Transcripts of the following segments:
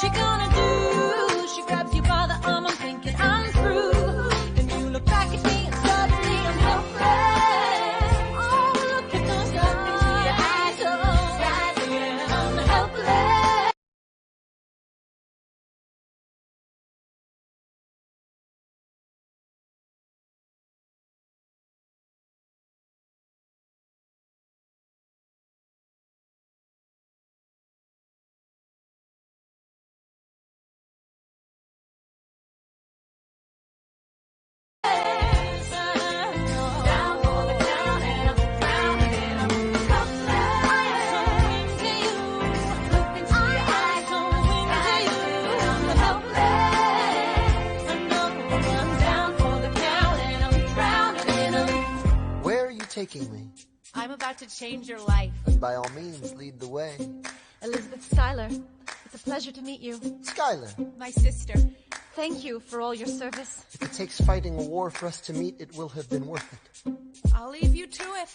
she gonna do? She grabs you by the arm, I'm thinking I'm through. Then you look back at me and suddenly I'm helpless. Oh, look at those eyes, I'm helpless. Taking me. I'm about to change your life. And by all means, lead the way. Elizabeth Schuyler, it's a pleasure to meet you. Schuyler. My sister. Thank you for all your service. If it takes fighting a war for us to meet, it will have been worth it. I'll leave you to it.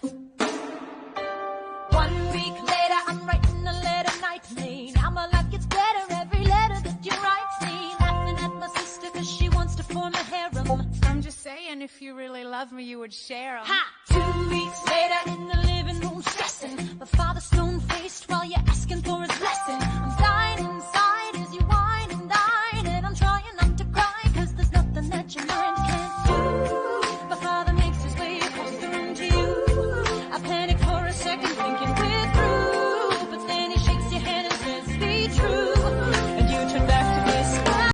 1 week later, I'm writing a letter nightly. Now my life gets better every letter that you write me. Laughing at my sister cause she wants to form a harem. I'm just saying, if you really love me, you would share 'em. Ha! 2 weeks later, in the living room, stressing. My father's stone-faced while you're asking for his blessing. I'm dying inside as you whine and dine. And I'm trying not to cry cause there's nothing that your mind can't do. My father makes his way across the room to you. I panic for a second thinking we're through. But then he shakes your hand and says, be true. And you turn back to me smiling.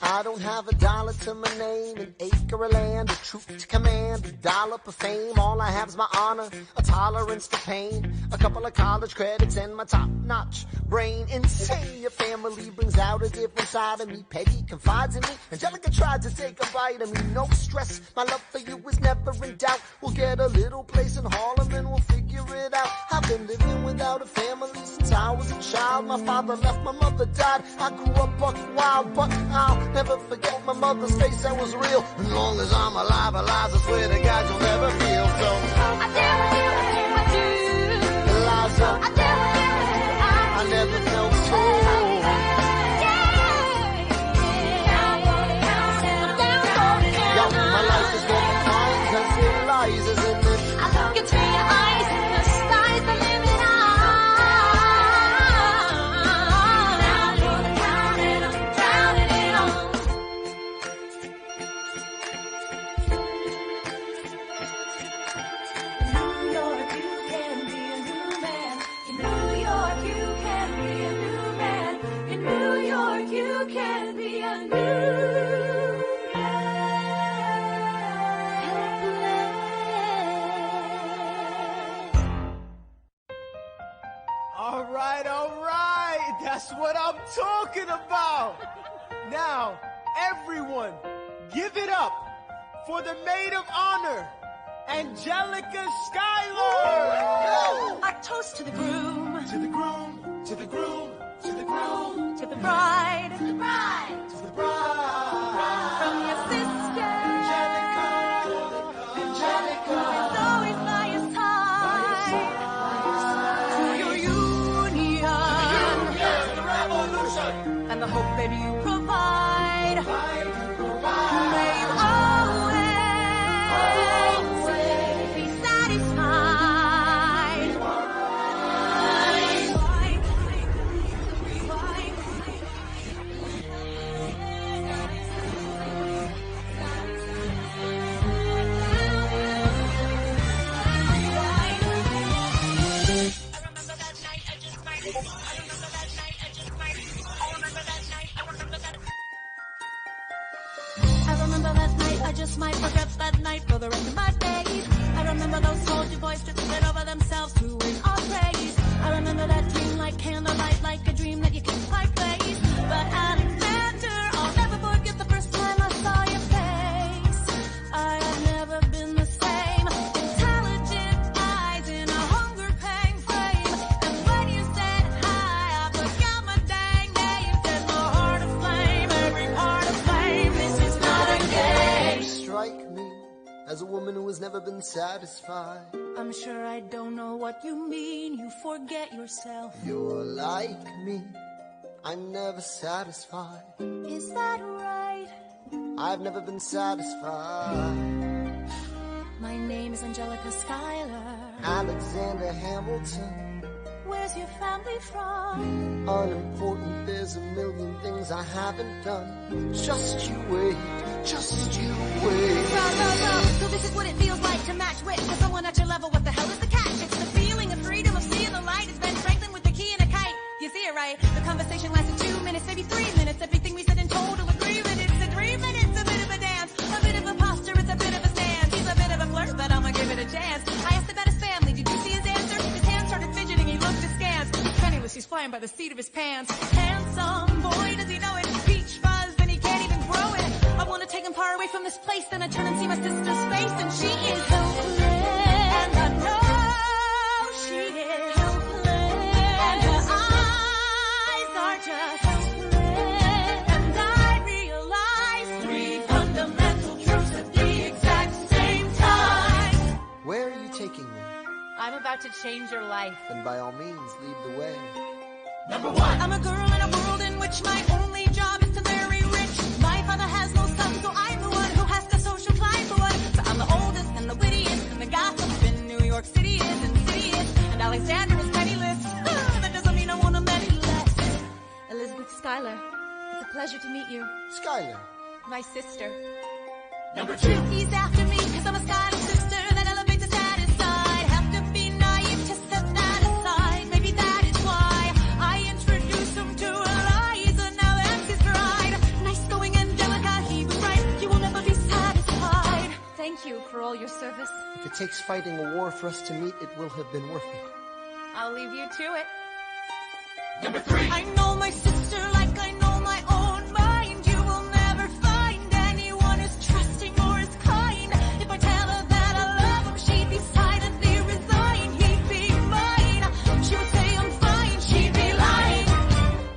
I don't have $1 to my name, an acre of land, a troop to command, $1 for fame. All I have is my honor, a tolerance for pain, a couple of college credits and my top-notch brain. Insane, your family brings out a different side of me. Peggy confides in me, Angelica tried to take a bite of me. No stress, my love for you is never in doubt. We'll get a little place in Harlem and we'll figure it out. I've been living without a family since I was a child. My father left, my mother died. I grew up buck wild, but I'll never forget my mother's face, that was real. As long as I'm alive, I swear to God you'll never feel so. I do, Eliza, I never felt so. Yo, my life is going fine, cause Eliza's in it. I look into your eyes, the sky's the limit. Now you're the count and I'm drowning it all. New York, you can be a new man. In New York, you can be a new man. In New York, you can be a new man. All right, that's what I'm talking about. Now, everyone, give it up for the maid of honor, Angelica Schuyler. A toast to the groom, To the groom, to the groom, to the groom, to the bride, to the bride. from your sister, Angelica. who's always by your side, to your union, The revolution. and the hope that you provide. May you always be satisfied. I remember that night, I just might forget that night for the rest of my days. I remember those soldier boys to spit over themselves to win our praise. I remember that dream like candlelight, like a dream that you can't quite place. But Alexander, I'll never forget the first time I saw your face. I as a woman who has never been satisfied. I'm sure I don't know what you mean. You forget yourself. You're like me, I'm never satisfied. Is that right? I've never been satisfied. My name's Angelica Schuyler. Alexander Hamilton. Where's your family from? Unimportant, there's a million things I haven't done. Just you wait, just you wait. So this is what it feels like to match wit with someone at your level. What the hell is the catch? It's the feeling of freedom of seeing the light. It's been strengthened with the key and a kite. You see it right? The conversation lasted 2 minutes, maybe 3 minutes. Everything we said in total agreement. It's a 3 minutes, a bit of a dance, a bit of a posture, it's a bit of a stance. He's a bit of a flirt, but I'ma give it a chance. I asked about his family. Did you see his answer? His hands started fidgeting. He looked askance. Penniless, he's flying by the seat of his pants. Handsome boy, does he know it? Peach fuzz, and he can't even grow it. I wanna take him far away from this place. Then I turn and see my sister's face, and she is hopeless. And I know she is hopeless. And her eyes are just hopeless. And I realize 3 fundamental truths at the exact same time. Where are you taking me? I'm about to change your life. Then by all means, lead the way. Number 1. I'm a girl in a world in which my only job is to marry rich. My father has no son, so I'm the one who has to social climb for one. So I'm the oldest and the wittiest and the gossip in New York City is insidious. And Alexander is penniless. That doesn't mean I want him any less. Elizabeth Schuyler, it's a pleasure to meet you. Schuyler. My sister. Number 2. He's after me because I'm a Schuyler sister that elevates the status side. Have to be naive to set that aside. Maybe that is why I introduced him to Eliza. Now that's his bride. Nice going, Angelica, he was right. You will never be satisfied. Thank you for all your service. If it takes fighting a war for us to meet, it will have been worth it. I'll leave you to it. Number 3. I know my sister like I know my own mind. You will never find anyone as trusting or as kind. If I tell her that I love him, she'd be silently resigned. He'd be mine. She would say I'm fine. She'd be lying.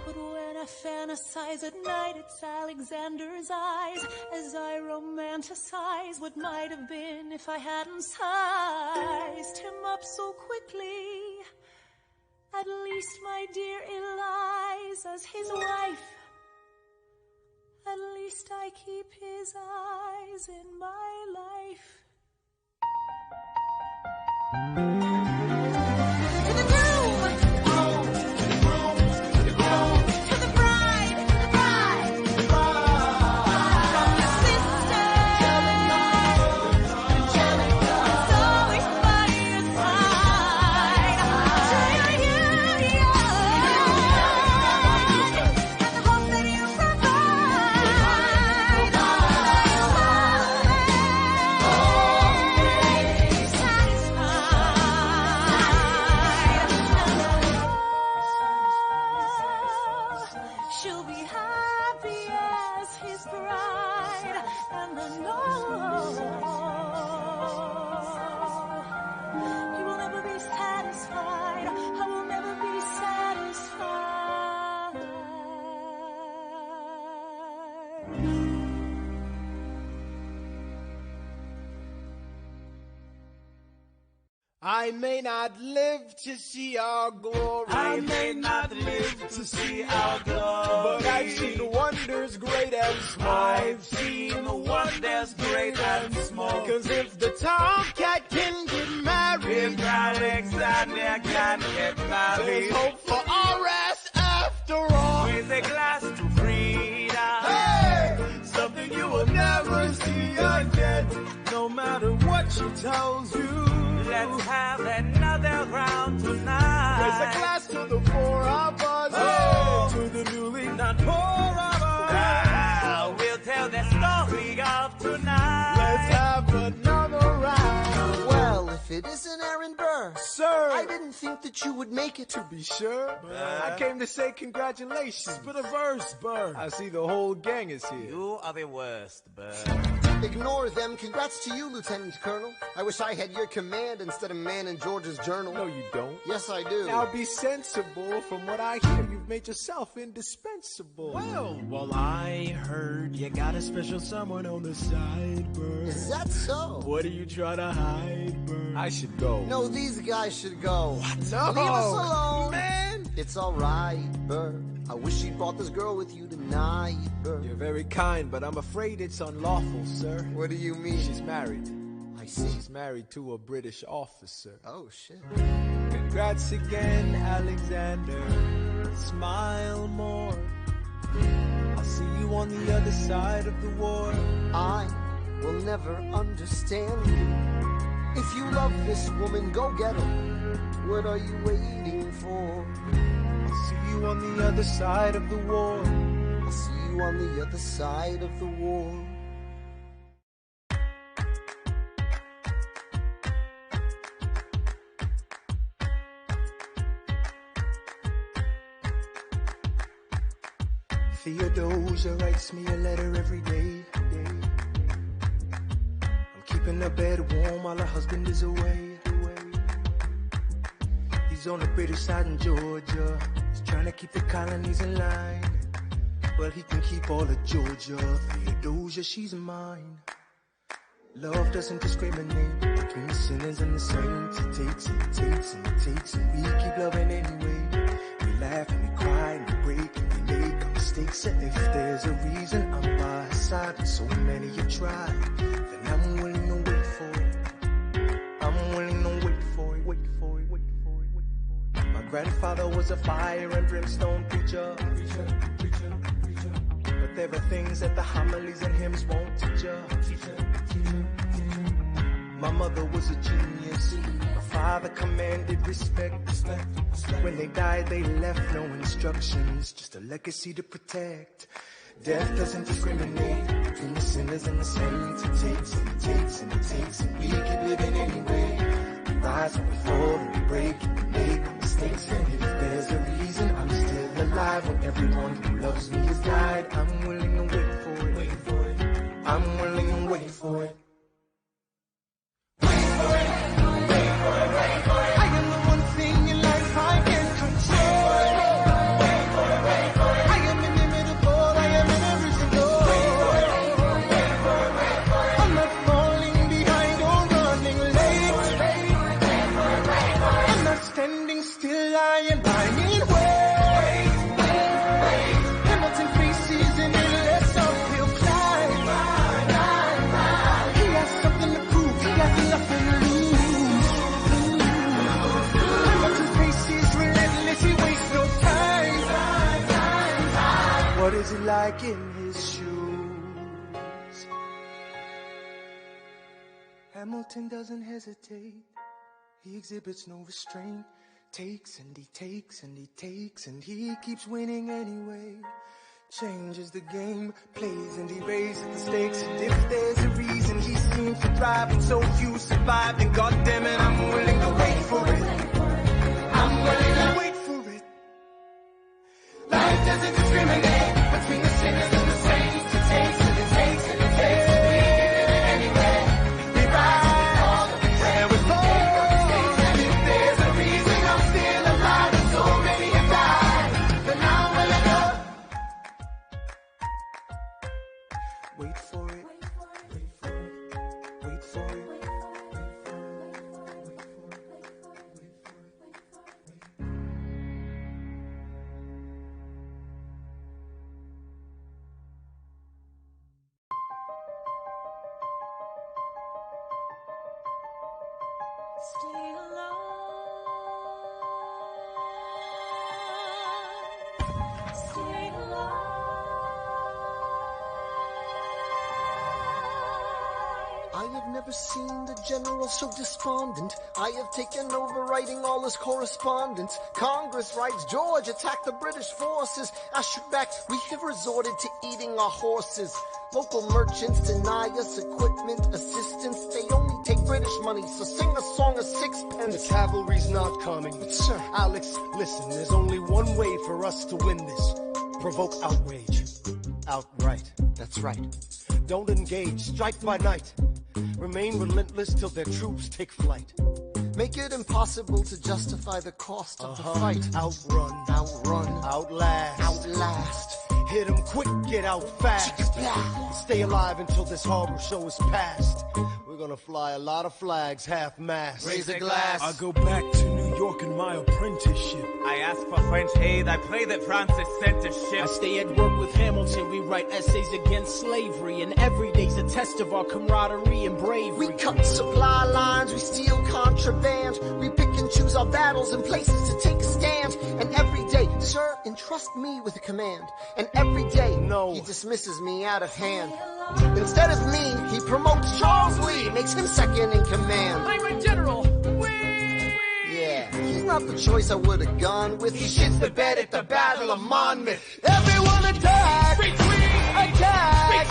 But when I fantasize at night, it's Alexander's eyes as I romanticize what might have been if I hadn't sized him up so quickly. At least, my dear Eliza's his wife. At least I keep his eyes in my life. To the groom, to the bride, from your sister, Angelica, it's always by your side. To you, and the hope that you she'll be happy as his bride, and I know he will never be satisfied. I will never be satisfied. I may not live to see our glory. I may not live to see our glory, but I've seen wonders great and small. I've seen wonders great and small. 'Cause if the tomcat can get married, If Alexander can get there's married, hope for our ass after all. with a glass to freedom, Hey! Something you will never see again. No matter what she tells you, let's have another round tonight. there's a glass to the 4 of us, to the newly not poor of us. We'll tell the story of tonight. Well, if if it isn't Aaron Burr. Sir! I didn't think that you would make it. To be sure, I came to say congratulations. Spit a verse, Burr. I see the whole gang is here. You are the worst, Burr. Ignore them. Congrats to you, Lieutenant Colonel. I wish I had your command instead of man in George's journal. No, you don't. Yes, I do. Now be sensible. From what I hear, you've made yourself indispensable. Well, I heard you got a special someone on the side, Burr. Is that so? What are you trying to hide, Burr? I should go. No, these guys should go. What? No! Leave us alone. Man! It's alright, Burr. I wish you brought this girl with you tonight, Burr. You're very kind, but I'm afraid it's unlawful, sir. What do you mean? She's married. I see. She's married to a British officer. Oh, shit. Congrats again, Alexander. Smile more. I'll see you on the other side of the war. I will never understand you. If you love this woman, go get her. What are you waiting for? I'll see you on the other side of the war. I'll see you on the other side of the war. Theodosia writes me a letter every day. I'm keeping her bed warm while her husband is away. He's on the British side in Georgia. He's trying to keep the colonies in line. Well, he can keep all of Georgia. Theodosia, she's mine. Love doesn't discriminate between the sinners and the saints. It takes and it takes and it takes, and we keep loving anyway. We laugh and we cry and we break and we make our mistakes. And if there's a reason I'm by her side, and so many have tried, then I'm willing to wait for it. I'm willing to wait for it, wait for it, wait for it, wait for it. My grandfather was a fire and brimstone preacher. But there are things that the homilies and hymns won't teach you. My mother was a genius. My father commanded respect. When they died, they left no instructions, just a legacy to protect. Death doesn't discriminate between the sinners and the saints. It takes and it takes and it takes, and we keep living anyway. We rise and we fall and we break and we make mistakes. And if there's a reason I'm still alive, when everyone who loves me has died, I'm willing to wait for it. Wait for it. I'm willing to wait for it. What is it like in his shoes? Hamilton doesn't hesitate. He exhibits no restraint. Takes and he takes and he takes, and he keeps winning anyway. Changes the game, plays and he raises the stakes. And if there's a reason he seems to thrive and so few survive, then goddammit, I'm willing to wait for it. I'm willing to wait for it. Life doesn't discriminate between the sinners and the saints. It takes and it takes and it takes, and we give it anyway. We rise and we fall and we pray and we make our mistakes. And if there's a reason I'm still alive and so many have died, then I'm willing to wait for it. Wait for it. Wait for it. Stay alive. Stay alive. I have never seen the general so despondent. I have taken over writing all his correspondence. Congress writes, George attacked the British forces. I shoot back, we have resorted to eating our horses. Local merchants deny us equipment, assistance. They only take British money, so sing a song of sixpence. The cavalry's not coming. But sir, Alex, listen, there's only one way for us to win this. Provoke outrage. Outright. that's right. Don't engage. Strike by night. Remain relentless till their troops take flight. Make it impossible to justify the cost of the fight. Outrun. Outrun. Outlast. Outlast. Hit 'em quick, get out fast. Stay alive until this horrible show is past. We're gonna fly a lot of flags, half-mast. Raise a glass. I go back to New York in my apprenticeship. I ask for French aid. I pray that Francis sent a ship. I stay at work with Hamilton. We write essays against slavery, and every day's a test of our camaraderie and bravery. We cut supply lines, we steal contraband. We pick and choose our battles and places to take a stand. And every day, sir, entrust me with a command. And every day, No. he dismisses me out of hand. Instead of me, he promotes Charles Lee, makes him second in command. I'm a general. Yeah, he's not the choice I would have gone with. He shits the bed at the Battle of Monmouth. Everyone attack! Attack!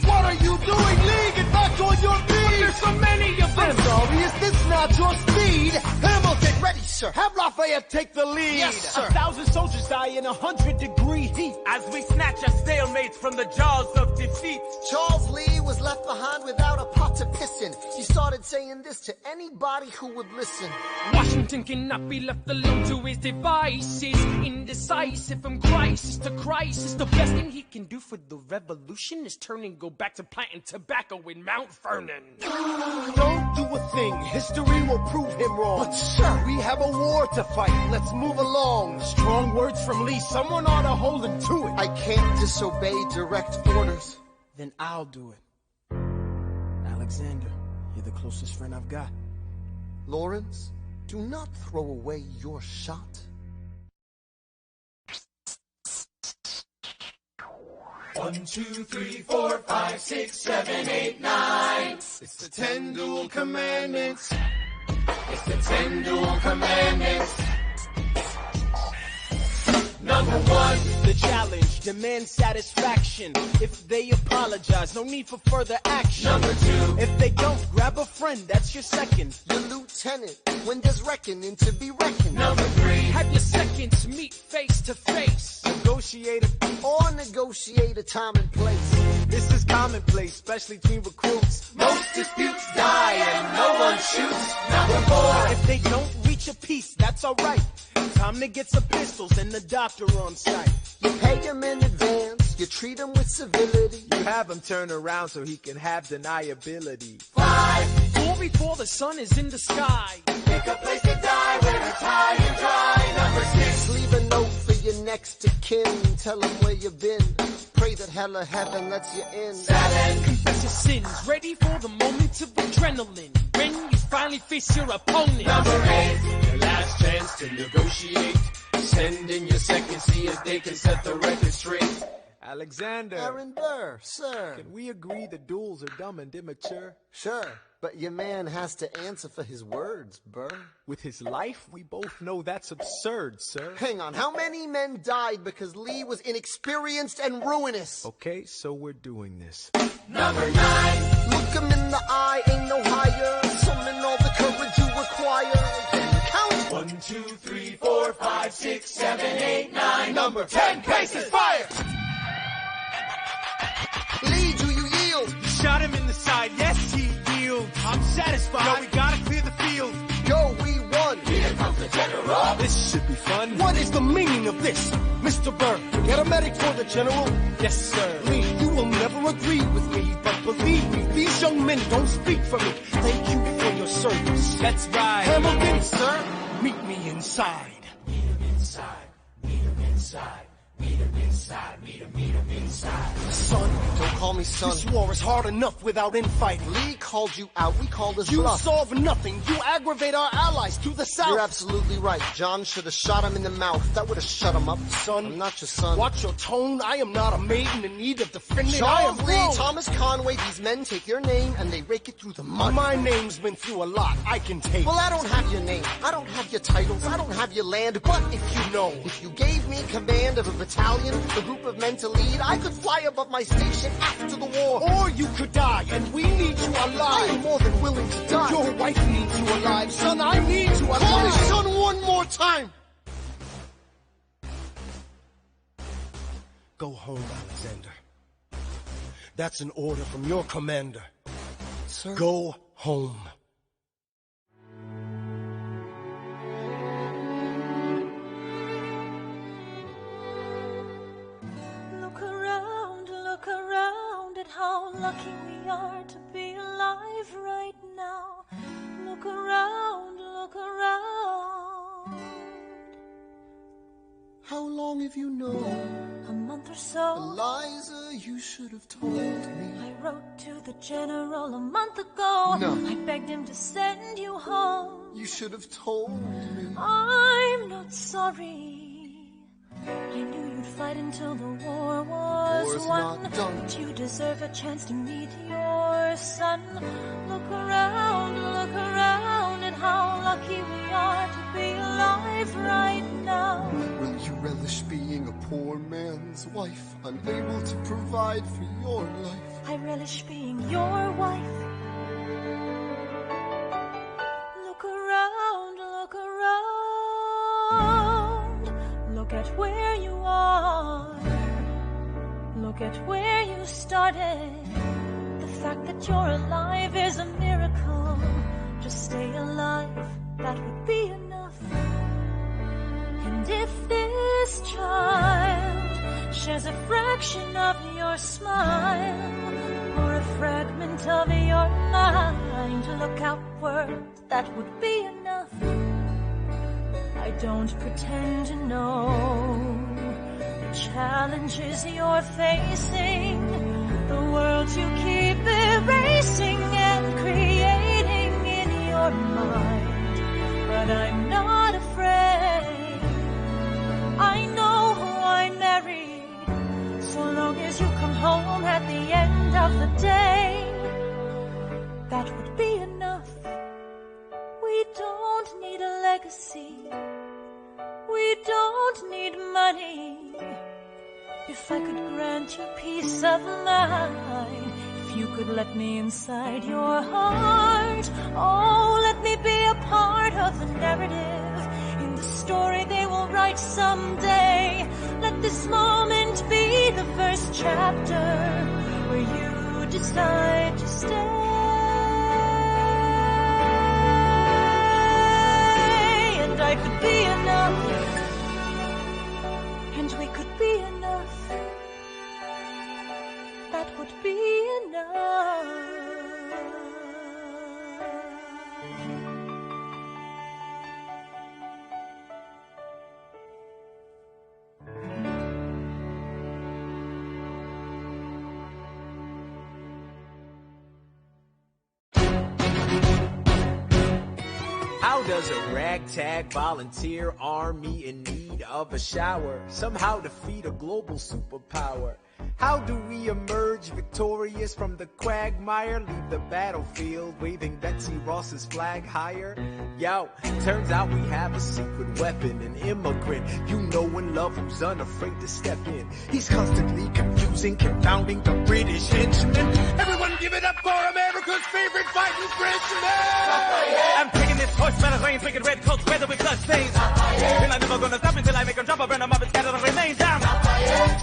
What are you doing, Lee? Get back on your feet! There's so many of them. I'm sorry, is this not your speed? Hamilton, ready, sir. Have Lafayette take the lead. Yes, sir. 1,000 soldiers die in 100-degree heat. As we snatch a stalemate from the jaws of defeat. Charles Lee was left behind without a pot to piss in. He started saying this to anybody who would listen. Washington cannot be left alone to his devices. Indecisive from crisis to crisis. The best thing he can do for the revolution is turn and go back to planting tobacco in Mount Vernon. Don't do a thing. History will prove him wrong. But sir, We have a war to fight. Let's move along. Strong words from Lee. Someone ought to hold him to it. I can't disobey direct orders. Then I'll do it. Alexander, you're the closest friend I've got. Lawrence, do not throw away your shot. One, 2, 3, 4, 5, 6, 7, 8, 9. It's the 10 dual commandments. It's the 10 dual commandments. Number 1. The challenge demands satisfaction. If they apologize, no need for further action. Number 2. If they don't, grab a friend, that's your second. Your lieutenant, when there's reckoning to be reckoned. Number 3. Have your seconds meet face to face. Negotiate a Or negotiate a time and place. This is commonplace, especially between recruits. Most disputes die and no one shoots. Number 4. If they don't reach a peace, that's alright. Time to get some pistols and the doctor on site. You pay him in advance, you treat him with civility. You have him turn around so he can have deniability. 5. Fall before the sun is in the sky. Pick a place to die where it's high and dry. Number 6. Leave a note for your next of kin, tell him where you've been. Pray that hell or heaven lets you in. 7. Confess your sins, ready for the moment of adrenaline. When you finally face your opponent. Number 8. Your last chance to negotiate. Send in your second, see if they can set the record straight. Alexander, Aaron Burr, sir. can we agree the duels are dumb and immature? Sure, but your man has to answer for his words, Burr. With his life, we both know that's absurd, sir. Hang on, how many men died because Lee was inexperienced and ruinous? Okay, so we're doing this. Number 9. Look him in the eye, ain't no higher. Summon all the courage you require. Then count. 1, 2, 3, 4, 5, 6, 7, 8, 9. Number 10. Paces, fire! Lee, do you yield? Shot him in the side, yes he yields. I'm satisfied. Yo, we gotta clear the field. Go, we won. Here comes the general. This should be fun. What is the meaning of this, Mr. Burr? Get a medic for the general. Yes, sir. Lee, you will never agree with me, but believe me, these young men don't speak for me. Thank you for your service. That's right. Hamilton, sir, meet me inside. Meet him inside. Meet him inside. Meet him inside. Meet him inside. Son, don't call me son. This war is hard enough without infighting. Lee called you out, we called his You bluff. solve nothing. You aggravate our allies to the south. You're absolutely right. John should have shot him in the mouth. That would have shut him up. Son, I'm not your son. Watch your tone. I am not a maiden in need of defending. I am Charles Lee, grown. Thomas Conway, these men take your name and they rake it through the mud. My name's been through a lot. I can take. Well, I don't have your name. I don't have your titles. I don't have your land. But if you know, if you gave me command of a battalion, the group of men to lead. I could fly above my station after the war. Or you could die, and we need you alive. I'm more than willing to die. Your wife needs you alive. Son, I need you alive. Call me son one more time. Go home, Alexander. That's an order from your commander. Sir? Go home. Look around at how lucky we are to be alive right now. Look around, look around. How long have you known? A month or so. Eliza, you should have told me. I wrote to the general a month ago. No. I begged him to send you home. You should have told me. I'm not sorry. I knew you'd fight until the war was War's won. not done. But you deserve a chance to meet your son. Look around at how lucky we are to be alive right now. Will you relish being a poor man's wife, unable to provide for your life? I relish being your wife. Look around, look around. Look at where you are. Look at where you started. The fact that you're alive is a miracle. Just stay alive, that would be enough. And if this child shares a fraction of your smile, or a fragment of your mind, look outward, that would be enough. I don't pretend to know the challenges you're facing, the world you keep erasing and creating in your mind. But I'm not afraid. I know who I married. So long as you come home at the end of the day, that would be enough. We don't need a legacy. We don't need money. If I could grant you peace of mind, if you could let me inside your heart, oh, let me be a part of the narrative in the story they will write someday. Let this moment be the first chapter where you decide to stay. And I could be enough, and we could be enough. That would be enough. How does a ragtag volunteer army in need of a shower somehow defeat a global superpower? How do we emerge victorious from the quagmire, leave the battlefield waving Betsy Ross's flag higher? Yo, turns out we have a secret weapon, an immigrant you know and love who's unafraid to step in. He's constantly confusing, confounding the British henchmen. Everyone give it up for America's favorite fighting Frenchman! I'm taking this horse by the reins, making red coats weather with blood stains. And I'm never gonna stop until I make them drop, burn them up and scatter the remains down.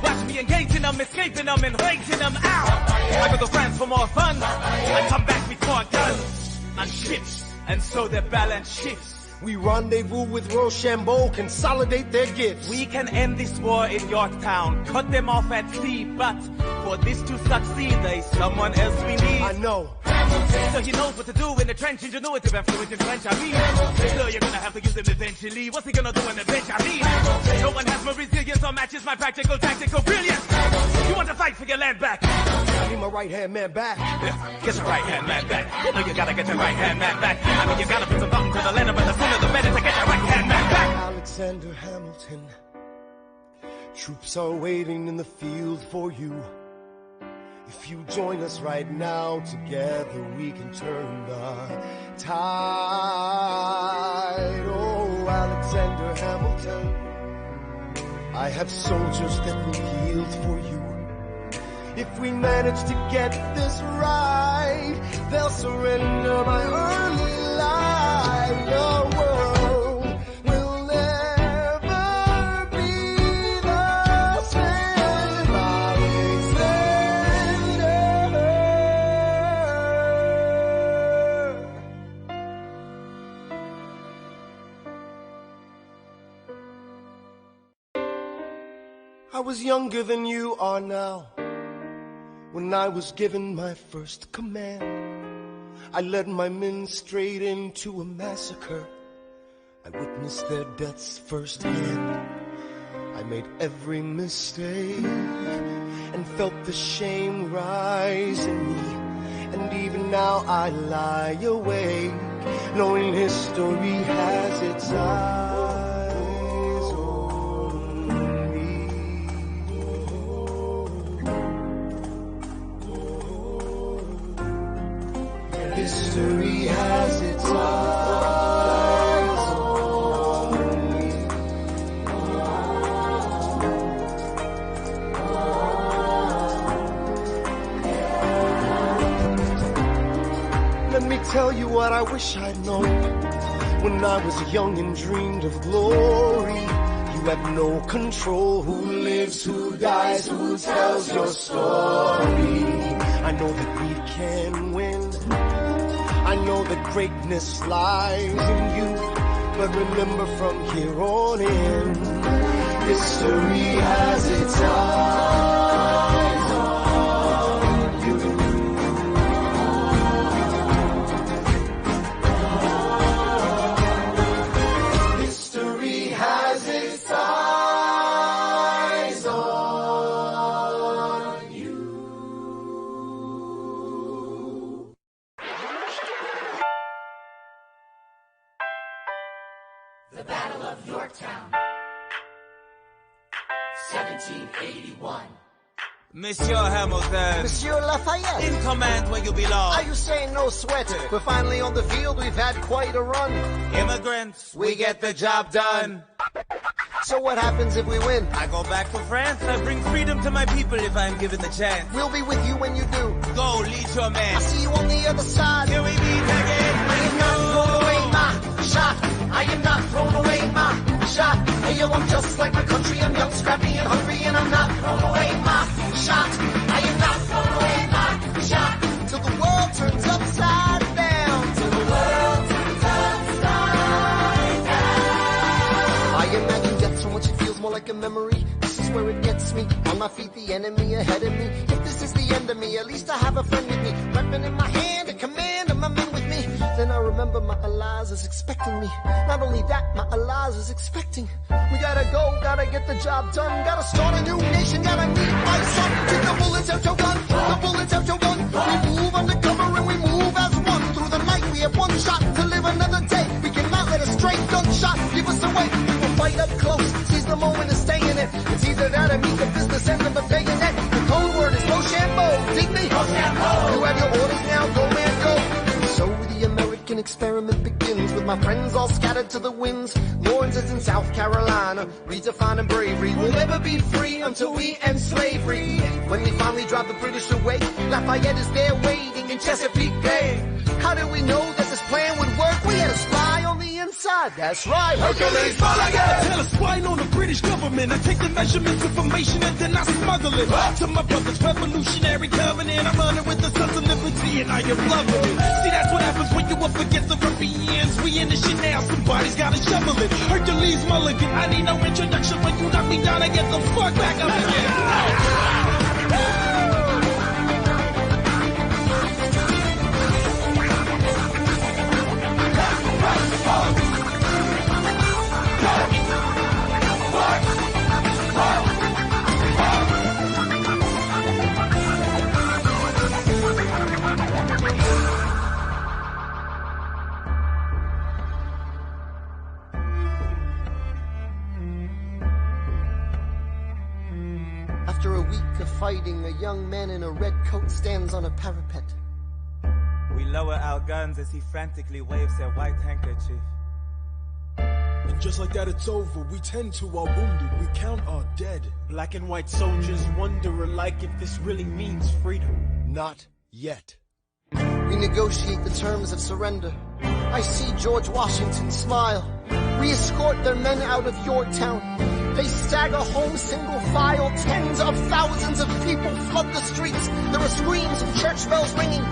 Watch me engaging them, escaping them, and raising them out. I go to France for more fun. I come back with more guns on ships, and so their balance shifts. We rendezvous with Rochambeau, consolidate their gifts. We can end this war in Yorktown, cut them off at sea, but for this to succeed, there's someone else we need. I know. So he knows what to do in the trench, ingenuity and fluent in French, I mean. So you're gonna have to use him eventually. What's he gonna do in the bench, I mean? No one has more resilience or matches my practical, tactical brilliance. You want to fight for your land back? I need my right-hand man back. Yeah, get your right-hand man back. You know you gotta get your right-hand man back. I mean, you gotta put some thought into the letter, but the sooner the better to get your right-hand man back. Alexander Hamilton, troops are waiting in the field for you. If you join us right now, together we can turn the tide. Oh, Alexander Hamilton, I have soldiers that will yield for you. If we manage to get this right, they'll surrender my early life. The world will never be the same. Alexander. I was younger than you are now. When I was given my first command, I led my men straight into a massacre. I witnessed their deaths firsthand. I made every mistake and felt the shame rise in me. And even now I lie awake, knowing history has its eyes on me. History has its eyes on me. Let me tell you what I wish I'd known when I was young and dreamed of glory. You have no control who lives, who dies, who tells your story. I know that we can win. I know that greatness lies in you, but remember from here on in, history has its eyes on you. History has its eyes on you. The Battle of Yorktown, 1781. Monsieur Hamilton, Monsieur Lafayette, in command where you belong. are you saying no sweat? We're finally on the field, we've had quite a run. Immigrants, we get the job done. So what happens if we win? I go back to France. I bring freedom to my people if I'm given the chance. We'll be with you when you do. Go, lead your man. I'll see you on the other side. Here we meet again. I am not throwing away my shot. I am not throwing away my shot. Hey, yo, I'm just like my country. I'm young, scrappy, and hungry, and I'm not throwing away my shot. I am not throwing away my shot. Till the world turns upside down. Till the world turns upside down. I imagine death so much it feels more like a memory. This is where it gets me. On my feet, the enemy ahead of me. If this is the end of me, at least I have a friend with me. Weapon in my hand, a command of my men with me. Then I remember my Eliza's expecting me. Not only that, my Eliza's expecting. We gotta go, gotta get the job done. Gotta start a new nation, gotta meet my son. Take the bullets out your gun, the bullets out your gun. We move undercover and we move as one. Through the night we have one shot to live another day. We cannot let a stray gunshot give us away. We will fight up close, seize the moment and stay in it. It's either that or meet the business end of a bayonet. The code word is Rochambeau, dig me? Rochambeau. You have your orders now, go man, go. So the American experiment begins with my friends all scattered to the winds. Lawrence is in South Carolina, redefining bravery. We'll never be free until we end slavery. When we finally drive the British away, Lafayette is there waiting in Chesapeake Bay. How did we know that this plan would work? We had a spy on the inside, that's right. Hercules Mulligan! Tell a spying on the British government. I take the measurements, information, and then I smuggle it to my brother's revolutionary covenant. I'm running with the Sons of Liberty, and I am loving it. See, that's what happens when you up against the Ruffians. We in the shit now, somebody's gotta shovel it. Hercules Mulligan, I need no introduction. When you knock me down, I get the fuck back up again. After a week of fighting, a young man in a red coat stands on a parapet. We lower our guns as he frantically waves their white handkerchief. And just like that it's over. We tend to our wounded, we count our dead. Black and white soldiers wonder alike if this really means freedom. Not yet. We negotiate the terms of surrender. I see George Washington smile. We escort their men out of Yorktown. They stagger home single file. Tens of thousands of people flood the streets. There are screams and church bells ringing.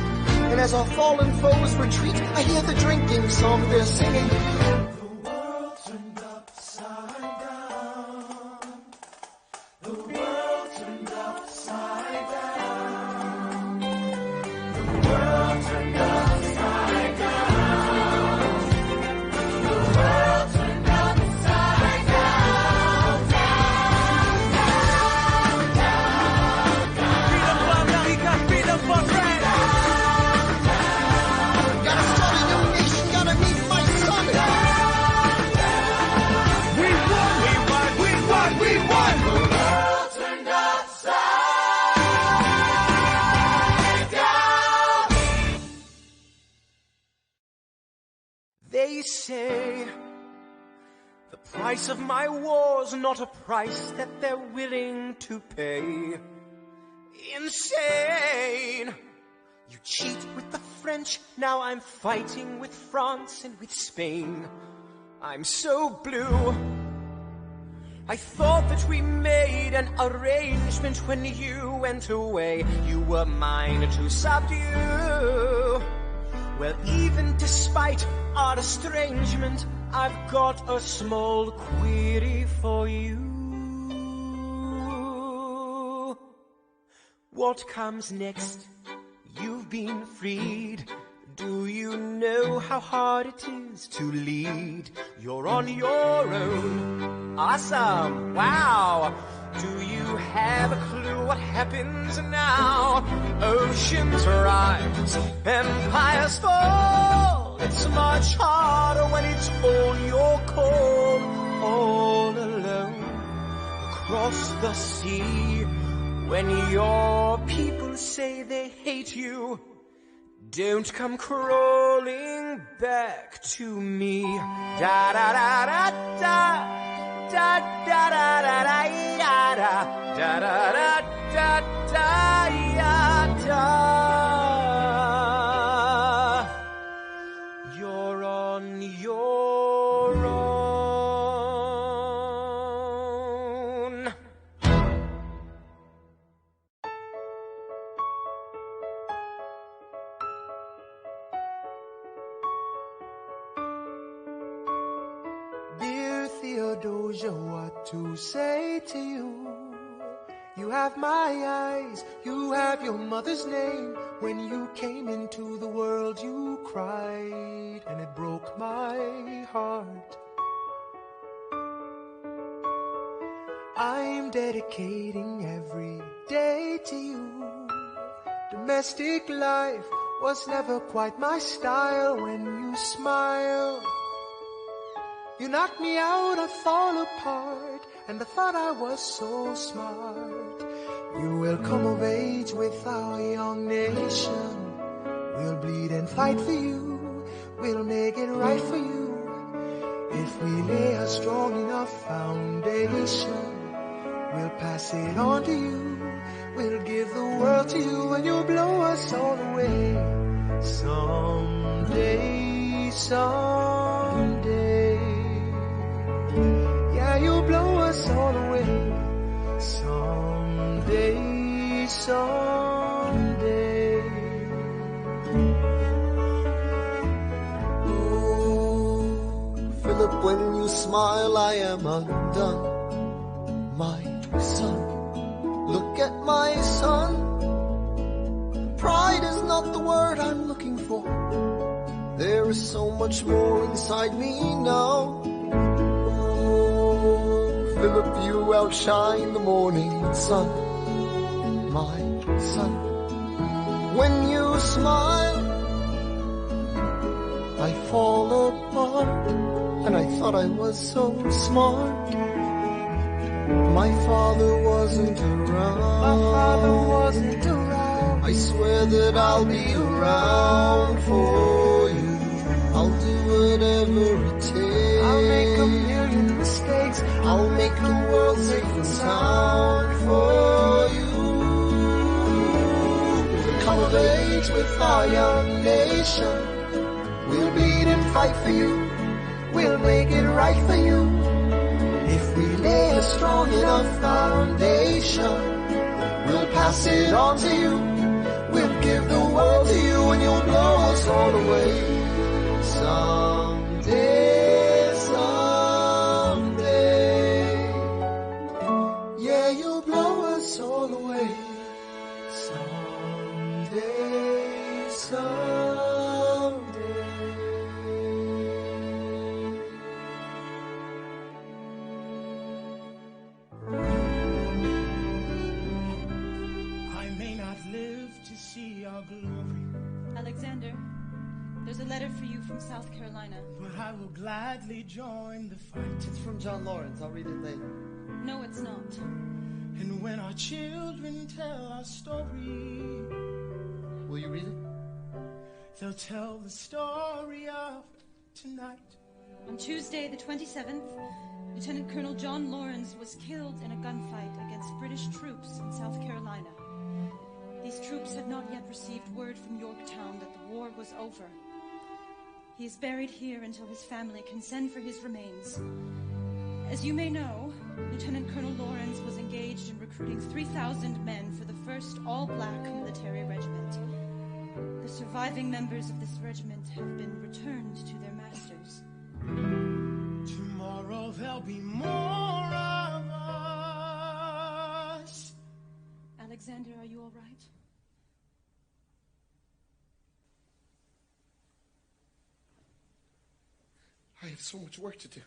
And as our fallen foes retreat, I hear the drinking song they're singing. The world turned upside down. The world turned upside down. The world turned upside down. The world turned upside down. Down, down, down, down. Freedom for America, freedom for France. Gotta start a new nation, gotta meet my son. We won, we won, we won, we won. The world turned upside down. They say the price of my war's not a price that they're willing to pay. Insane. You cheat with the French, now I'm fighting with France and with Spain. I'm so blue. I thought that we made an arrangement when you went away. You were mine to subdue. Well, even despite our estrangement, I've got a small query for you. What comes next? You've been freed. Do you know how hard it is to lead? You're on your own. Awesome. Wow. Do you have a clue what happens now? Oceans rise, empires fall. It's much harder when it's all your call. All alone across the sea. When your people say they hate you, don't come crawling back to me. Da da da da da da da da da da da da da da da da. You're on your own. Dear Theodosia, what to say to you? You have my eyes, you have your mother's name. When you came into the world, you cried, and it broke my heart. I'm dedicating every day to you. Domestic life was never quite my style. When you smile, you knocked me out, I fall apart, and I thought I was so smart. You will come of age with our young nation. We'll bleed and fight for you. We'll make it right for you. If we lay a strong enough foundation, we'll pass it on to you. We'll give the world to you, and you'll blow us all away. Someday, someday. Yeah, you'll blow us all away. Someday, someday. Oh, Philip, when you smile, I am undone. My son, look at my son. Pride is not the word I'm looking for. There is so much more inside me now. Philip, you outshine the morning sun, my son. When you smile, I fall apart, and I thought I was so smart. My father wasn't around. I swear that I'll be around for you. I'll do whatever it takes. I'll make a I'll make the world safe and sound for you. Come of age with our young nation. We'll bleed and fight for you. We'll make it right for you. If we lay a strong enough foundation, we'll pass it on to you. We'll give the world to you and you'll blow us all away. Someday, someday. Yeah, you'll blow us all away. Someday, someday. See our glory. Alexander, there's a letter for you from South Carolina. But I will gladly join the fight. It's from John Lawrence. I'll read it later. No, it's not. And when our children tell our story, will you read it? They'll tell the story of tonight. On Tuesday, the 27th, Lieutenant Colonel John Lawrence was killed in a gunfight against British troops in South Carolina. These troops had not yet received word from Yorktown that the war was over. He is buried here until his family can send for his remains. As you may know, Lieutenant Colonel Lawrence was engaged in recruiting 3,000 men for the 1st all-black military regiment. The surviving members of this regiment have been returned to their masters. Tomorrow there'll be more of us. Alexander, are you all right? I have so much work to do.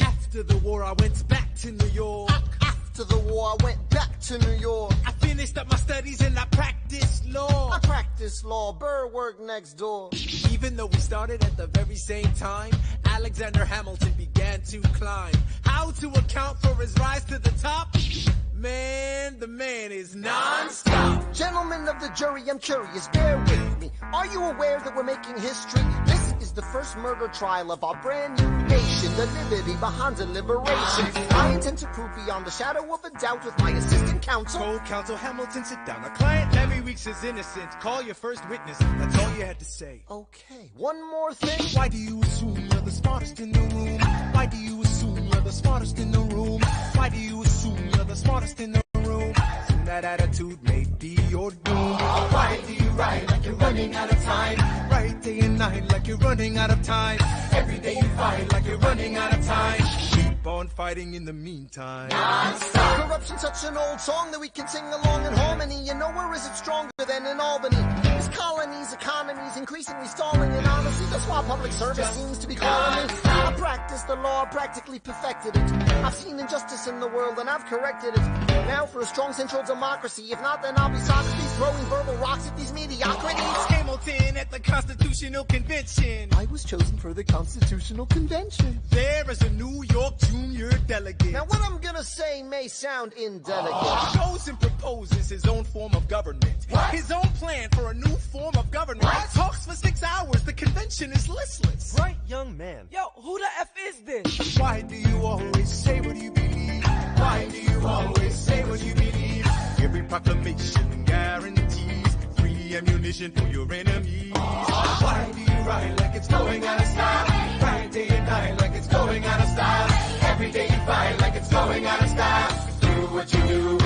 After the war, I went back to New York. After the war, I went back to New York. I finished up my studies and I practiced law. I practiced law. Burr worked next door. Even though we started at the very same time, Alexander Hamilton began to climb. How to account for his rise to the top? Man, the man is non-stop. Gentlemen of the jury, I'm curious, bear with me. Are you aware that we're making history? This is the first murder trial of our brand new nation, the liberty behind deliberation. I intend to prove beyond the shadow of a doubt with my assistant counsel. Co-counsel Hamilton, sit down. Our client Larry Weeks is innocent. Call your first witness. That's all you had to say. Okay, one more thing. Why do you assume you're the smartest in the room? Why do you assume you're the smartest in the room? Why do you assume you're the smartest in the room? And that attitude may be your doom. Why do you write like you're running out of time? Right day and night like you're running out of time. Every day you fight like you're running out of time. Keep on fighting in the meantime. Non-stop. Corruption's such an old song that we can sing along in harmony. You know, where is it stronger than in Albany? This colony's economy's increasingly stalling, and honestly, that's why public service seems to be calling me. I practiced the law, practically perfected it. I've seen injustice in the world, and I've corrected it. Now for a strong central democracy. If not, then I'll be Socrates throwing verbal rocks at these mediocrities. Hamilton at the Constitutional Convention. I was chosen for the Constitutional Convention. There is a New York junior delegate. Now what I'm gonna say may sound indelicate. Goes and proposes his own form of government. What? His own plan for a new form of government. What? Talks for 6 hours. The convention is listless. Right, young man. Yo, who the F is this? Why do you always say what you believe? Why do you always say what you believe? Every proclamation guarantees free ammunition for your enemies. Why do you write like it's going out of style? Right day and night like it's going out of style. Every day you fight like it's going out of style. Do what you do.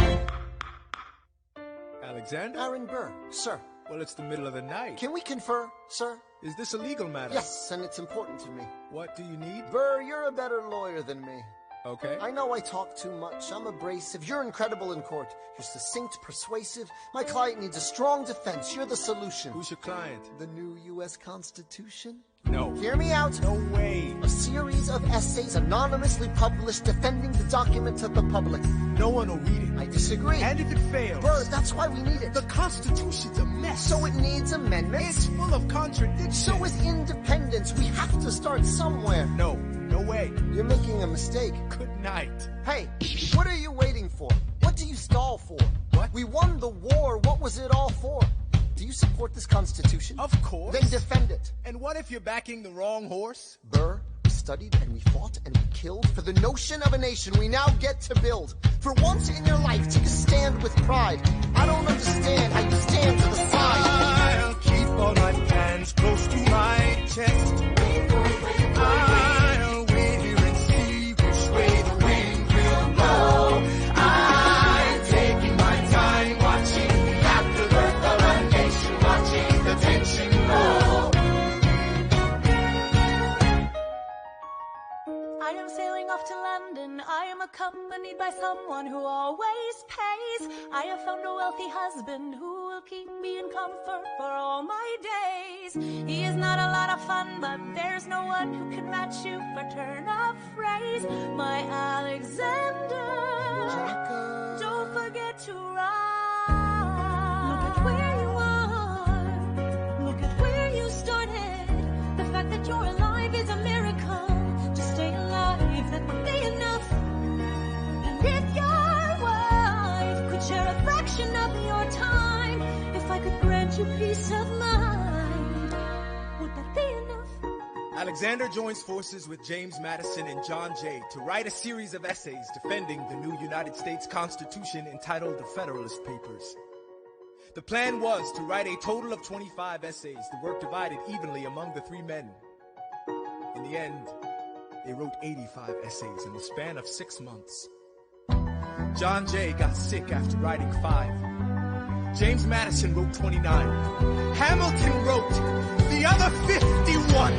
Alexander? Aaron Burr, sir. Well, it's the middle of the night. Can we confer, sir? Is this a legal matter? Yes, and it's important to me. What do you need? Burr, you're a better lawyer than me. Okay. I know I talk too much. I'm abrasive. You're incredible in court. You're succinct, persuasive. My client needs a strong defense. You're the solution. Who's your client? The new U.S. Constitution? No. Hear me out. No way. A series of essays anonymously published defending the document to the public. No one will read it. I disagree. And if it fails? Burr, that's why we need it. The Constitution's a mess. So it needs amendments. It's full of contradictions. So with independence, we have to start somewhere. No. No way. You're making a mistake. Good night. Hey, what are you waiting for? What do you stall for? What? We won the war. What was it all for? Do you support this Constitution? Of course. Then defend it. And what if you're backing the wrong horse? Burr, we studied and we fought and we killed for the notion of a nation we now get to build. For once in your life, take a stand with pride. I don't understand how you stand to the side. I'll keep all my plans close to my chest. I'll wait here and see which way the wind will blow. I'm taking my time watching the afterbirth of a nation, watching the tension grow. I am sailing off to London. I am accompanied by someone who always pays. I have found a wealthy husband who will keep me in comfort for all my days. He is not a lot of fun, but there's no one who can match you for turn of phrase. My Alexander, don't forget to ride. Look at where you are. Look at where you started. The fact that you're alive is a miracle. Just stay alive, that would be enough. And if your wife could share a fraction of your time, if I could grant you peace of mind, would that be enough? Alexander joins forces with James Madison and John Jay to write a series of essays defending the new United States Constitution entitled the Federalist Papers. The plan was to write a total of 25 essays, the work divided evenly among the three men. In the end, they wrote 85 essays in the span of 6 months. John Jay got sick after writing 5. James Madison wrote 29. Hamilton wrote the other 51.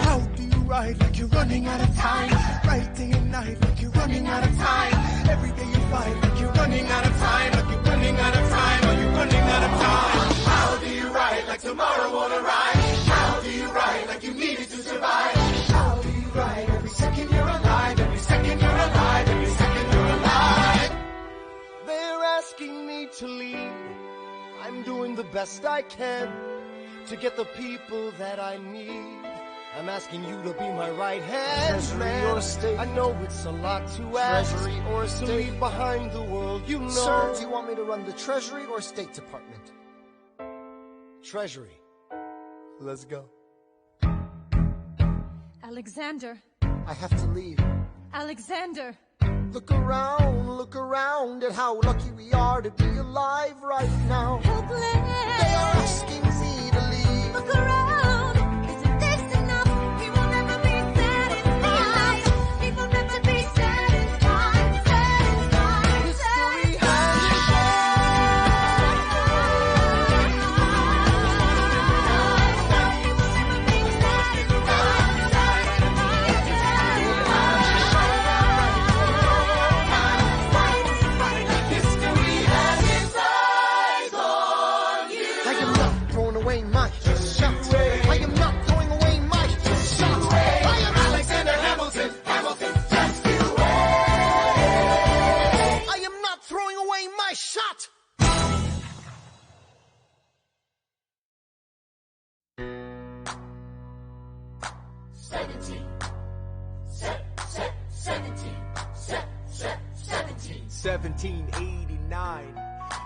How do you write like you're running out of time? Write day and night like you're running out of time. Every day you fight like you're running out of time. Like you're running out of time. Are you running out of time? How do you write like tomorrow won't arrive? How do you write like you need it to survive? How do you write every second you're alive? Every second you're alive. Every second you're alive. They're asking me to leave. I'm doing the best I can to get the people that I need. I'm asking you to be my right hand, Treasury man. or state? I know it's a lot to ask. Treasury or to state? leave behind the world, you know. Sir, do you want me to run the Treasury or State Department? Treasury. Let's go. Alexander, I have to leave. Alexander. Look around at how lucky we are to be alive right now. Helpless. They are asking me to leave. Look around. Isn't this enough? He will never be satisfied. He will never be satisfied. Satisfied. History has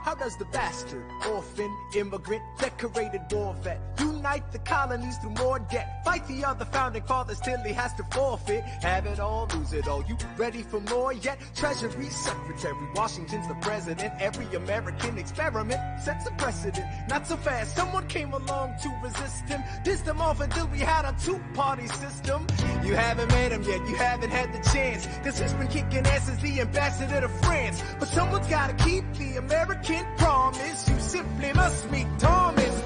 How does the bastard, orphan, immigrant, decorated war vet unite the colonies through more debt? Fight the other founding fathers till he has to forfeit. Have it all, lose it all. You ready for more yet? Treasury Secretary, Washington's the president. Every American experiment sets a precedent. Not so fast, someone came along to resist him. Pissed him off until we had a two-party system. You haven't met him yet, you haven't had the chance. Cause he's been kicking ass as the ambassador to France. But someone's gotta keep the American promise. You simply must meet Thomas.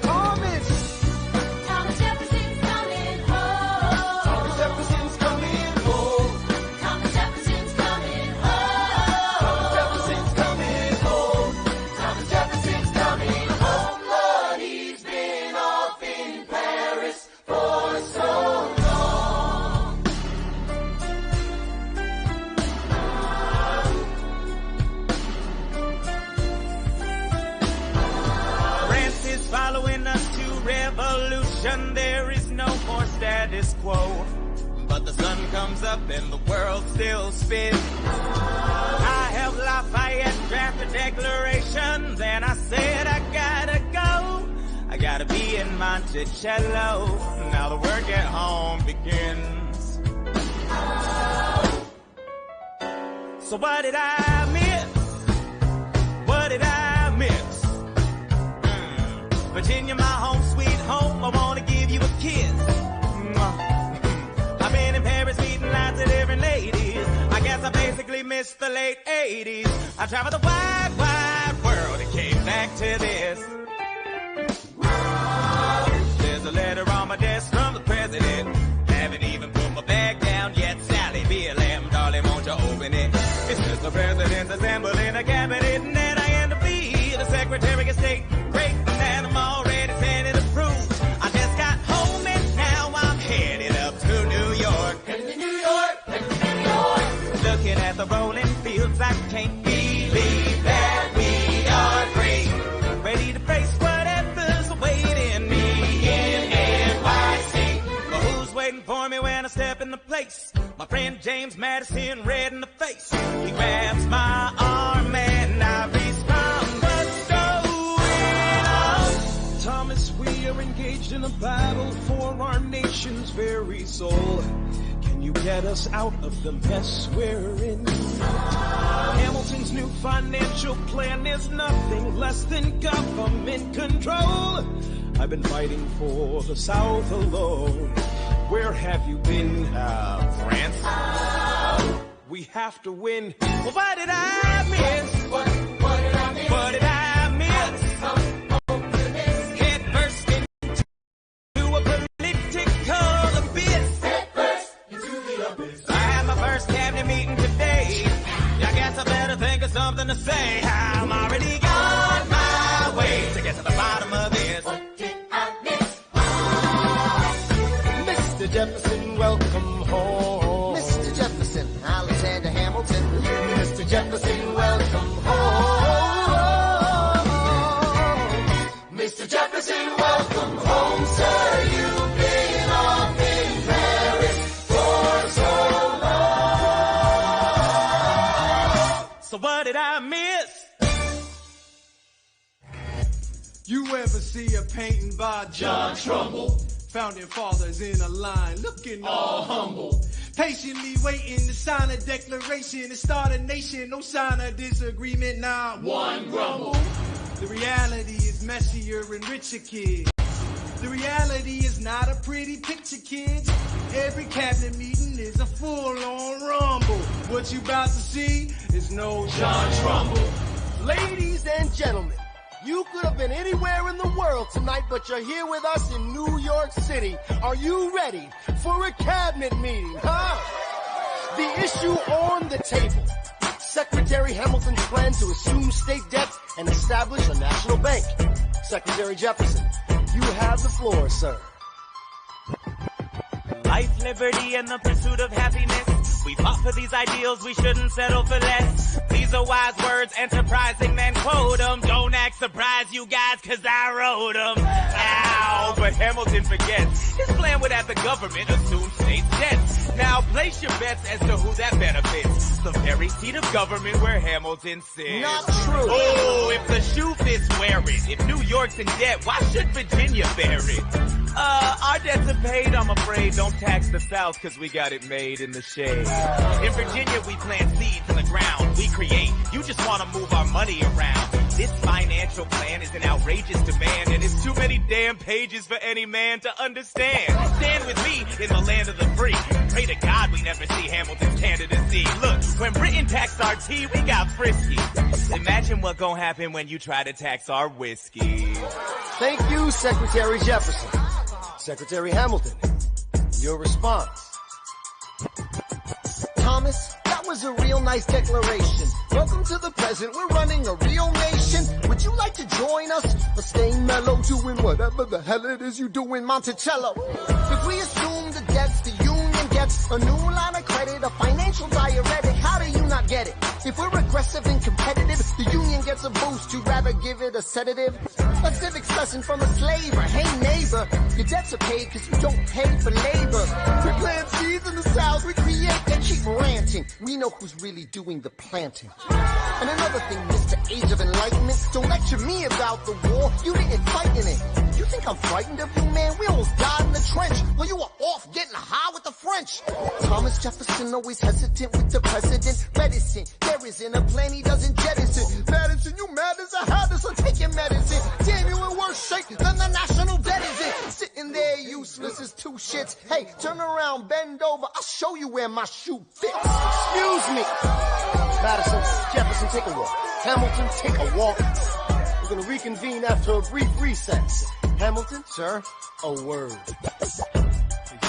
Thomas Jefferson's coming home. Thomas Jefferson's coming home. Thomas Jefferson's coming home. Thomas Jefferson's coming home. Thomas Jefferson's coming home. Lord, he's been off in Paris for so long. France is following us to revolution. There is no more status quo. But the sun comes up and the world still spins. I helped Lafayette draft a declaration. Then I said I gotta go. I gotta be in Monticello. Now the work at home begins. So what did I miss? What did I miss? Virginia, my home, sweet home. I wanna give you a kiss. I've been in Paris meeting lots of different ladies. I guess I basically missed the late 80s. I traveled the wide, wide world and came back to this. There's a letter on my desk from the president. Haven't even put my bag down yet. Sally, BLM, darling, won't you open it? It says the president's assembling a cabinet and then I end up being the Secretary of State. Great, and I'm already sending approved. I just got home and now I'm headed up to New York. Headed to New York, headed to New York. Looking at the rolling fields, I can't believe that we are free. Ready to face whatever's awaiting me in NYC. But who's waiting for me when I step in the place? My friend James Madison, red in the face. He grabs my arm and I respond, what's going on? Thomas, we are engaged in a battle for our nation's very soul. Can you get us out of the mess we're in? Hamilton's new financial plan is nothing less than government control. I've been fighting for the South alone. Where have you been? France? We have to win. Well, what did I miss? What did I miss? What did I miss? Head first into a political abyss. Head first into the abyss. I had my first cabinet meeting today. I guess I better think of something to say. I'm already on my way to get to the bottom of this. What did I miss? Mr. Jefferson, welcome home. Mr. Jefferson, Alexander Hamilton. Mr. Jefferson, welcome home. Mr. Jefferson, welcome home, sir. You've been off in Paris for so long. So what did I miss? You ever see a painting by John Trumbull, Founding fathers in a line, looking all humble. Patiently waiting to sign a declaration and start a nation. No sign of disagreement, not one grumble. The reality is messier and richer, kids. The reality is not a pretty picture, kids. Every cabinet meeting is a full-on rumble. What you about to see is no John Trumbull. Ladies and gentlemen, you could have been anywhere in the world tonight, but you're here with us in New York City. Are you ready for a cabinet meeting, huh? The issue on the table. Secretary Hamilton's plan to assume state debts and establish a national bank. Secretary Jefferson, you have the floor, sir. Life, liberty, and the pursuit of happiness. We fought for these ideals, we shouldn't settle for less. These are wise words, enterprising men quote them. Don't act surprised, you guys, cause I wrote them. Ow, but Hamilton forgets. His plan would have the government assume state debts. Now place your bets as to who that benefits. The very seat of government where Hamilton sits. Not true. Oh, if the shoe fits, wear it. If New York's in debt, why should Virginia bear it? Our debts are paid, I'm afraid. Don't tax the South, cause we got it made in the shade. In Virginia, we plant seeds in the ground. We create. You just want to move our money around. This financial plan is an outrageous demand, and it's too many damn pages for any man to understand. Stand with me in the land of the free. Pray to God we never see Hamilton's candidacy. Look, when Britain taxed our tea, we got frisky. Imagine what gon' happen when you try to tax our whiskey. Thank you, Secretary Jefferson. Secretary Hamilton, your response. Thomas, that was a real nice declaration. Welcome to the present, we're running a real nation. Would you like to join us? Or stay mellow, doing whatever the hell it is you do in Monticello? If we assume the debts the union gets, a new line of credit, a financial diuretic, how do you not get it? If we're aggressive and competitive, the union gets gets a boost, you'd rather give it a sedative? A civics lesson from a slaver. Hey neighbor, your debts are paid cause you don't pay for labor. We plant seeds in the south, we create, they keep ranting. We know who's really doing the planting. And another thing, Mr. Age of Enlightenment, don't lecture me about the war, you didn't fight in it. You think I'm frightened of you, man? We almost died in the trench while you were off getting high with the French. Thomas Jefferson always hesitant with the president. Medicine, there isn't a plan he doesn't jettison. Madison, you mad as a hatter, so take your medicine. Damn, you in worse shape than the national debt is in. Sitting there useless as two shits. Hey, turn around, bend over, I'll show you where my shoe fits. Excuse me. Madison, Jefferson, take a walk. Hamilton, take a walk. We're gonna reconvene after a brief recess. Hamilton, sir, a word.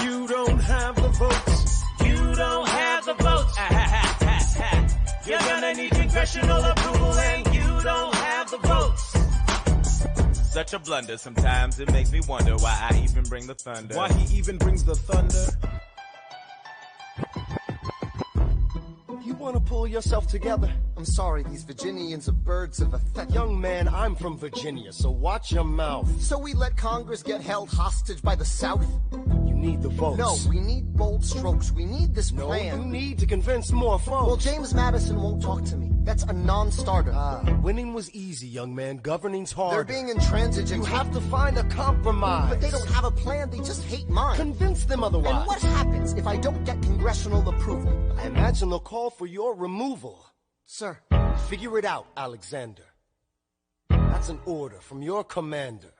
You don't have the votes. You don't have the votes. You're gonna need congressional approval and you don't have the votes. Such a blunder. Sometimes it makes me wonder why I even bring the thunder. Why he even brings the thunder? You wanna pull yourself together? I'm sorry, these Virginians are birds of a feather. Young man, I'm from Virginia, so watch your mouth. So we let Congress get held hostage by the South? You need the votes. No, we need bold strokes. We need this No, plan. you need to convince more folks. Well, James Madison won't talk to me. That's a non-starter. Winning was easy, young man. Governing's hard. They're being intransigent. You have to find a compromise. But they don't have a plan. They just hate mine. Convince them otherwise. And what happens if I don't get congressional approval? I imagine they'll call for your removal. Sir. Figure it out, Alexander. That's an order from your commander.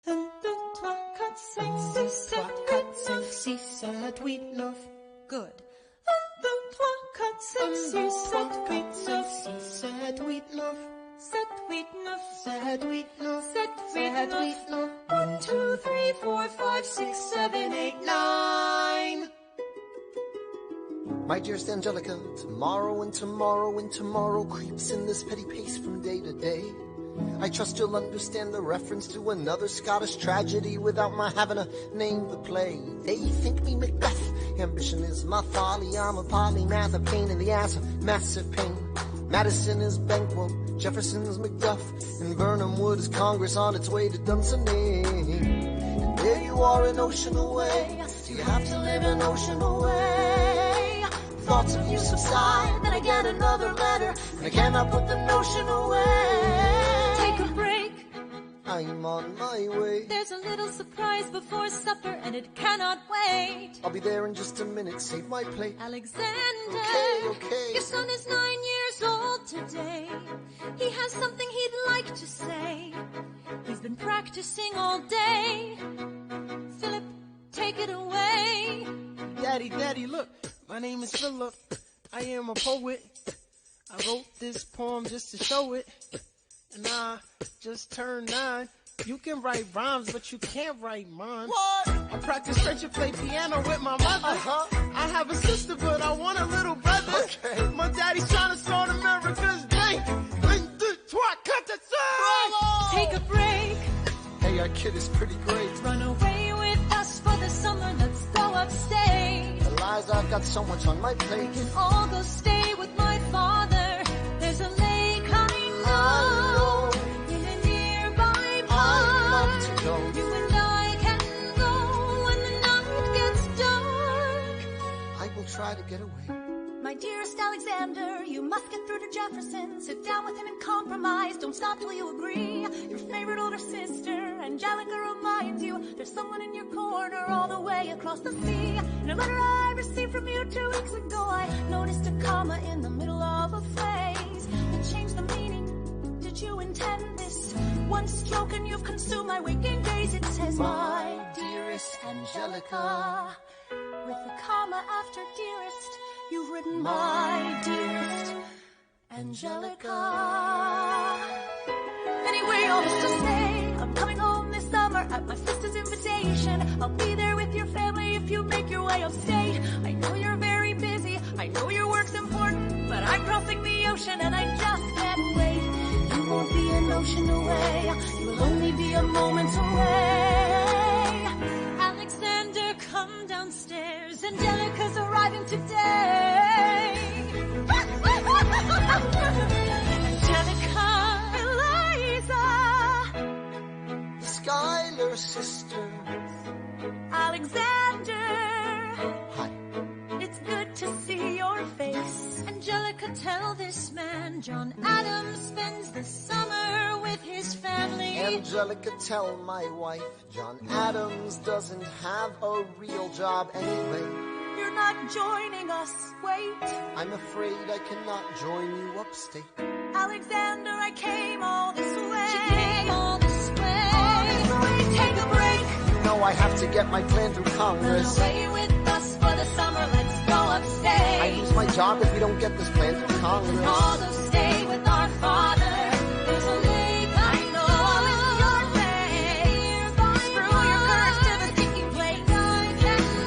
1, 2, 3, 4, 5, 6, 7, 8, 9. 6, 7, 8, 9. Good. 1, 2, 3, 4, 5, 6, 7, 8, 9. 6, 7, 8, 9. 7, 8, 9. 7, 8, 9. 7, 8, 9. 1, 2, 3, 4, 5, 6, 7, 8, 9. My dearest Angelica, tomorrow and tomorrow and tomorrow creeps in this petty pace from day to day. I trust you'll understand the reference to another Scottish tragedy without my having to name the play. They think me Macbeth, ambition is my folly. I'm a polymath, a pain in the ass, a massive pain. Madison is Banquo, Jefferson's Macduff, and Burnham Wood is Congress on its way to Dunsinane. And there you are an ocean away, so you have to live an ocean away. Thoughts of you subside, then I get another letter, and I cannot put the notion away. Take a break. I'm on my way. There's a little surprise before supper, and it cannot wait. I'll be there in just a minute, save my plate. Alexander, okay. Your son is 9 years old today. He has something he'd like to say. He's been practicing all day. Philip, take it away. Daddy, look. My name is Philip. I am a poet. I wrote this poem just to show it. And I just turned 9. You can write rhymes, but you can't write mine. What? I practice French and play piano with my mother. I have a sister, but I want a little brother. Okay. My daddy's trying to start America's day. 1, 2, 3, cut the song! Take a break. Hey, our kid is pretty great. Run away with us for the summer. Let's go upstate. Eliza, I've got so much on my plate. We can all go stay with my father. There's a lake I know in a nearby park. I'd love to go. You and I can go when the night gets dark. I will try to get away. My dearest Alexander, you must get through to Jefferson. Sit down with him and compromise. Don't stop till you agree. Your favorite older sister, Angelica, reminds you there's someone in your corner all the way across the sea. In a letter I received from you 2 weeks ago, I noticed a comma in the middle of a phrase that changed the meaning. Did you intend this? One stroke and you've consumed my waking days. It says, my dearest Angelica, with a comma after dearest. You've written my dearest Angelica. Anyway, all this to say, I'm coming home this summer at my sister's invitation. I'll be there with your family if you make your way upstate. I know you're very busy, I know your work's important, but I'm crossing the ocean and I just can't wait. You won't be an ocean away, you will only be a moment away. Alexander, come downstairs, Angelica's arriving today. sisters. Alexander, Hi. it's good to see your face. Angelica, tell this man John Adams spends the summer with his family. Angelica, tell my wife John Adams doesn't have a real job anyway. You're not joining us, wait. I'm afraid I cannot join you upstate. Alexander, I came all this way. She came all this way. All this way. Take a break. You know I have to get my plan through Congress. Run away with us for the summer, let's go upstate. I lose my job if we don't get this plan through Congress. All those stay with our father. There's a lake I know in your way. Screw your curse to the stinking place.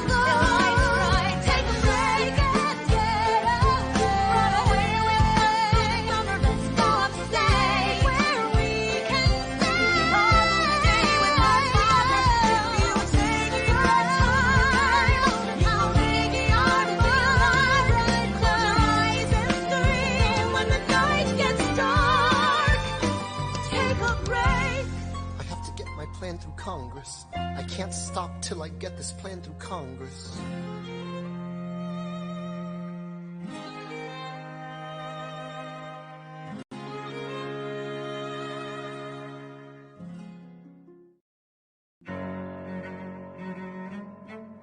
Life's right, take a break and get away. Run away with us for the summer, let's go upstate. Where we can stay. All stay with our father. If you take your time, you'll make your divine. Close your eyes and scream when the night gets dark. Take a break. I have to get my plan through Congress. I can't stop till I get this plan through Congress.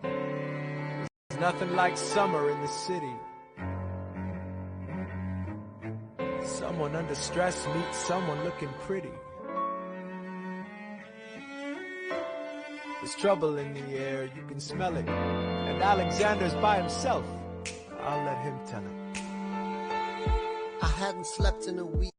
There's nothing like summer in the city. Someone under stress meets someone looking pretty. There's trouble in the air, you can smell it. And Alexander's by himself. I'll let him tell it. I hadn't slept in a week.